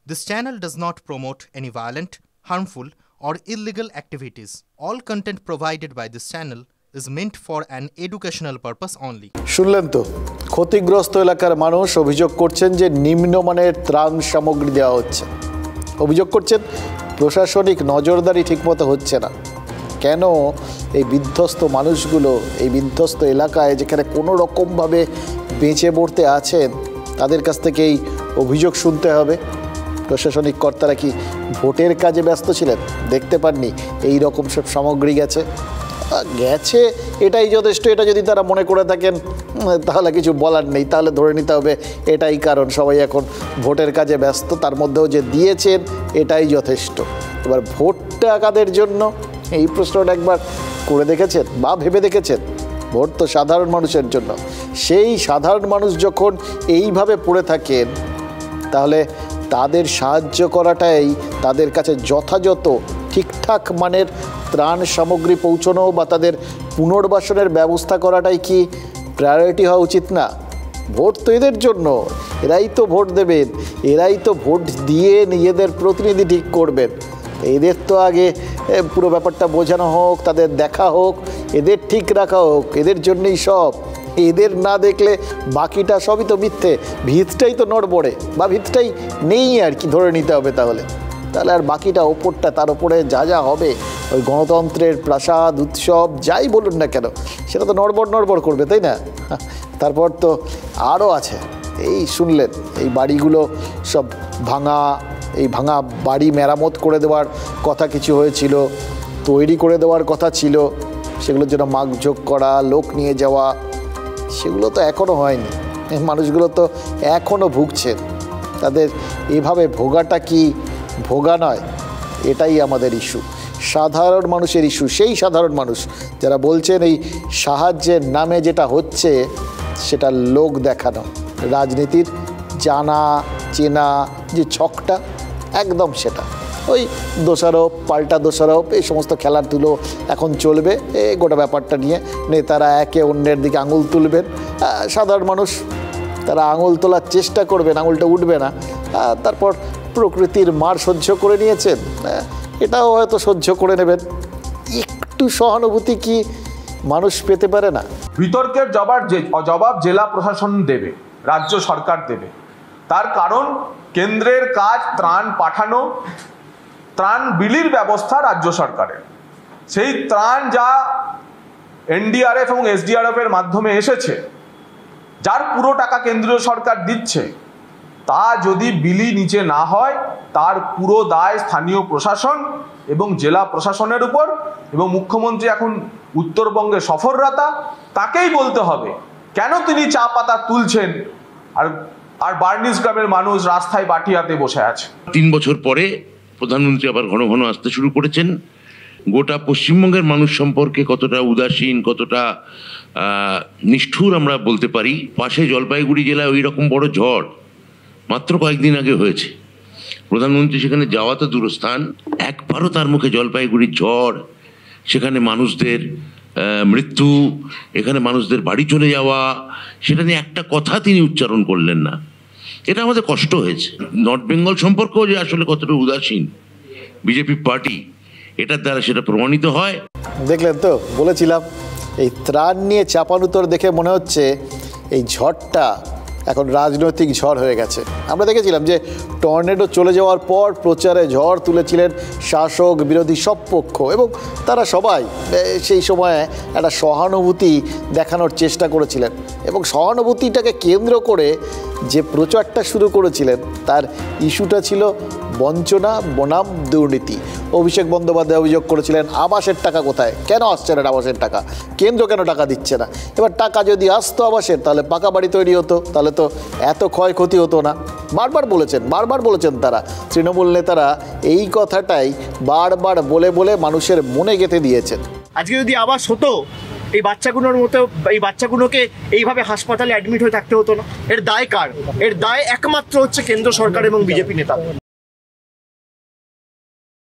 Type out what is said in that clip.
This channel does not promote any violent, harmful, or illegal activities. All content provided by this channel is meant for an educational purpose only. শুনলেন তো, ক্ষতিগ্রস্ত এলাকার মানুষ অভিযোগ করছেন যে নিম্নমানের ত্রাণ সামগ্রী দেওয়া হচ্ছে। অভিযোগ করছেন প্রশাসনিক নজরদারি ঠিকমতো হচ্ছে না। কেন এই বিধ্বস্ত মানুষগুলো এই বিধ্বস্ত এলাকায় যেখানে কোনো রকমভাবে বেঁচে পড়তে আছেন তাদের কাছ থেকে এই অভিযোগ শুনতে হবে? প্রশাসনিক কর্তারা কি ভোটের কাজে ব্যস্ত ছিলেন, দেখতে পাননি এই রকম সব সামগ্রী গেছে? এটাই যথেষ্ট। এটা যদি তারা মনে করে থাকেন তাহলে কিছু বলার নেই, তাহলে ধরে নিতে হবে এটাই কারণ। সবাই এখন ভোটের কাজে ব্যস্ত, তার মধ্যেও যে দিয়েছেন এটাই যথেষ্ট। এবার ভোটটা কাদের জন্য এই প্রশ্নটা একবার করে দেখেছেন বা ভেবে দেখেছেন? ভোট তো সাধারণ মানুষের জন্য। সেই সাধারণ মানুষ যখন এইভাবে পড়ে থাকেন তাহলে তাদের সাহায্য করাটাই তাদের কাছে যথাযথ ঠিকঠাক মানের ত্রাণ সামগ্রী পৌঁছানো বা তাদের পুনর্বাসনের ব্যবস্থা করাটাই কি প্রায়োরিটি হওয়া উচিত না? ভোট তো এদের জন্য, এরাই তো ভোট দেবেন, এরাই তো ভোট দিয়ে নিজেদের প্রতিনিধি ঠিক করবেন। এদের তো আগে পুরো ব্যাপারটা বোঝানো হোক, তাদের দেখা হোক, এদের ঠিক রাখা হোক, এদের জন্যই সব। এদের না দেখলে বাকিটা সবই তো মিথ্যে, ভিতটাই তো নড়বড়ে বা ভিতটাই নেই আর কি ধরে নিতে হবে। তাহলে আর বাকিটা ওপরটা, তার ওপরে যা যা হবে ওই গণতন্ত্রের প্রাসাদ উৎসব যাই বলুন না কেন সেটা তো নড়বড় করবে, তাই না? তারপর তো আরও আছে, এই শুনলেন এই বাড়িগুলো সব ভাঙা, এই ভাঙা বাড়ি মেরামত করে দেওয়ার কথা কিছু হয়েছিল, তৈরি করে দেওয়ার কথা ছিল, সেগুলোর জন্য মাগঝোক করা, লোক নিয়ে যাওয়া, সেগুলো তো এখনও হয়নি। মানুষগুলো তো এখনও ভুগছেন। তাদের এভাবে ভোগাটা কি ভোগা নয়? এটাই আমাদের ইস্যু, সাধারণ মানুষের ইস্যু। সেই সাধারণ মানুষ যারা বলছেন এই সাহায্যের নামে যেটা হচ্ছে সেটা লোক দেখানো, রাজনীতির জানা চেনা যে ছকটা একদম সেটা। ওই দোষারোপ পাল্টা দোষারোপ এই সমস্ত খেলাধুলো এখন চলবে। এই গোটা ব্যাপারটা নিয়ে নেতারা একে অন্যের দিকে আঙুল তুলবেন, সাধারণ মানুষ তারা আঙুল তোলার চেষ্টা করবেন, আঙুলটা উঠবে না। তারপর প্রকৃতির মার সহ্য করে নিয়েছেন, এটাও হয়তো সহ্য করে নেবেন। একটু সহানুভূতি কি মানুষ পেতে পারে না? বিতর্কের জবাব জেলা প্রশাসন দেবে, রাজ্য সরকার দেবে। তার কারণ কেন্দ্রের কাজ ত্রাণ পাঠানো, ত্রাণ বিলির ব্যবস্থা রাজ্য সরকারের। সেই ত্রাণ যা এনডিআরএফ এবং এসডিআরএফ এর মাধ্যমে এসেছে, যার পুরো টাকা কেন্দ্রীয় সরকার দিচ্ছে, তা যদি বিলি নিচে না হয় তার পুরো দায় স্থানীয় প্রশাসন এবং জেলা প্রশাসনের উপর। এবং মুখ্যমন্ত্রী এখন উত্তরবঙ্গে সফররতা, তাকেই বলতে হবে কেন তিনি চা পাতা তুলছেন আর বার্নিস গ্রামের মানুষ রাস্তায় বাটি হাতে বসে আছে। 3 বছর পরে প্রধানমন্ত্রী আবার ঘন ঘন আসতে শুরু করেছেন। গোটা পশ্চিমবঙ্গের মানুষ সম্পর্কে কতটা উদাসীন, কতটা নিষ্ঠুর আমরা বলতে পারি। পাশে জলপাইগুড়ি জেলায় ওই রকম বড় ঝড় মাত্র কয়েকদিন আগে হয়েছে। প্রধানমন্ত্রী সেখানে যাওয়া তো দূরস্থান, একবারও তার মুখে জলপাইগুড়ির ঝড়, সেখানে মানুষদের মৃত্যু, এখানে মানুষদের বাড়ি চলে যাওয়া, সেটা নিয়ে একটা কথা তিনি উচ্চারণ করলেন না। এটা আমাদের কষ্ট হয়েছে। নর্থ বেঙ্গল সম্পর্কেও যে আসলে কতটা উদাসীন বিজেপি পার্টি, এটার দ্বারা সেটা প্রমাণিত হয়। দেখলেন তো, বলেছিলাম এই ত্রাণ নিয়ে চাপানুতর দেখে মনে হচ্ছে এই ঝড়টা এখন রাজনৈতিক ঝড় হয়ে গেছে। আমরা দেখেছিলাম যে টর্নেডো চলে যাওয়ার পর প্রচারে ঝড় তুলেছিলেন শাসক বিরোধী সব পক্ষ, এবং তারা সবাই সেই সময়ে একটা সহানুভূতি দেখানোর চেষ্টা করেছিলেন। এবং সহানুভূতিটাকে কেন্দ্র করে যে প্রচারটা শুরু করেছিলেন তার ইস্যুটা ছিল বঞ্চনা বনাম দুর্নীতি। অভিষেক বন্দ্যোপাধ্যায় অভিযোগ করেছিলেন আবাসের টাকা কোথায়, কেন আসছে না আবাসের টাকা, কেন্দ্র কেন টাকা দিচ্ছে না? এবার টাকা যদি আসতো আবাসের, তাহলে পাকা বাড়ি তৈরি হতো, তাহলে তো এত ক্ষয়ক্ষতি হতো না। বারবার বলেছেন তারা, তৃণমূল নেতারা এই কথাটাই বারবার বলে বলে মানুষের মনে গেঁথে দিয়েছেন। আজকে যদি আবাস হতো, এই বাচ্চাগুলোকে এইভাবে হাসপাতালে অ্যাডমিট হয়ে থাকতে হতো না। এর দায় কার? এর দায় একমাত্র হচ্ছে কেন্দ্র সরকার এবং বিজেপি নেতা।